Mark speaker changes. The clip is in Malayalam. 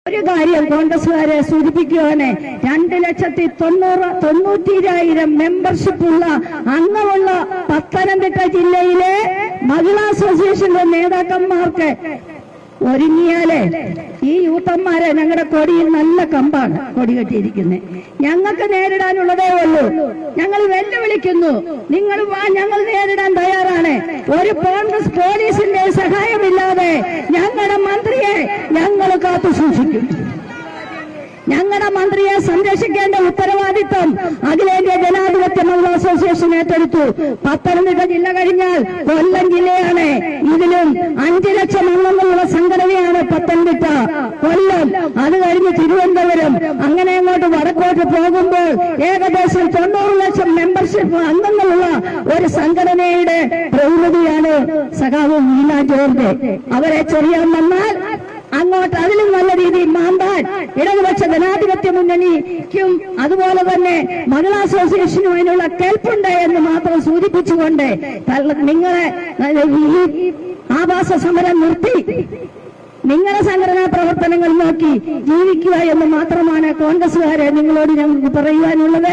Speaker 1: ഒരു കാര്യം കോൺഗ്രസുകാരെ സൂചിപ്പിക്കുവാന് 2,90,000 മെമ്പർഷിപ്പുള്ള അംഗമുള്ള പത്തനംതിട്ട ജില്ലയിലെ മഹിളാ അസോസിയേഷന്റെ നേതാക്കന്മാർക്ക് ഒരുങ്ങിയാലേ ഈ യൂത്തന്മാരെ ഞങ്ങളുടെ കൊടിയിൽ നല്ല കമ്പാണ് കൊടി കെട്ടിയിരിക്കുന്നത്. ഞങ്ങൾക്ക് നേരിടാനുള്ളതേ ഉള്ളൂ. ഞങ്ങൾ വെല്ലുവിളിക്കുന്നു, നിങ്ങൾ വാ, ഞങ്ങൾ നേരിടാൻ തയ്യാറാണ്. ഒരു കോൺഗ്രസ് പോലീസിന്റെ സഹായമില്ലാതെ ഞങ്ങളുടെ മന്ത്രിയെ ഞങ്ങൾ കാത്തു സൂക്ഷിക്കും. ഞങ്ങളുടെ മന്ത്രിയെ സംരക്ഷിക്കേണ്ട ഉത്തരവാദിത്വം അഖിലേന്ത്യാ ജനാധിപത്യ മഹിളാ അസോസിയേഷൻ ഏറ്റെടുത്തു. പത്തനംതിട്ട ജില്ല കഴിഞ്ഞാൽ കൊല്ലം ജില്ലയാണ്. ഇതിലും 5 ലക്ഷം അംഗങ്ങളുള്ള സംഘടനയാണ് പത്തനംതിട്ട, കൊല്ലം, അത് കഴിഞ്ഞ് തിരുവനന്തപുരം, അങ്ങനെ അങ്ങോട്ട് വടക്കോട്ട് പോകുമ്പോൾ ഏകദേശം 90 ലക്ഷം മെമ്പർഷിപ്പ് അംഗങ്ങളുള്ള ഒരു സംഘടനയുടെ പ്രതിനിധിയാണ് സഖാവ് വീണ ജോർജ്. അവരെ ചൊറിയാൻ വന്നാൽ അങ്ങോട്ട് അതിലും നല്ല രീതിയിൽ മാന്താൻ ഇടതുപക്ഷ ജനാധിപത്യ മുന്നണിക്കും അതുപോലെ തന്നെ മഹിളാ അസോസിയേഷനും അതിനുള്ള കേൾപ്പുണ്ട് എന്ന് മാത്രം സൂചിപ്പിച്ചുകൊണ്ട് നിങ്ങളെ ഈ ആവാസ സമരം നിർത്തി നിങ്ങളുടെ സംഘടനാ പ്രവർത്തനങ്ങൾ നോക്കി ജീവിക്കുക എന്ന് മാത്രമാണ് കോൺഗ്രസുകാരെ നിങ്ങളോട് ഞങ്ങൾക്ക് പറയുവാനുള്ളത്.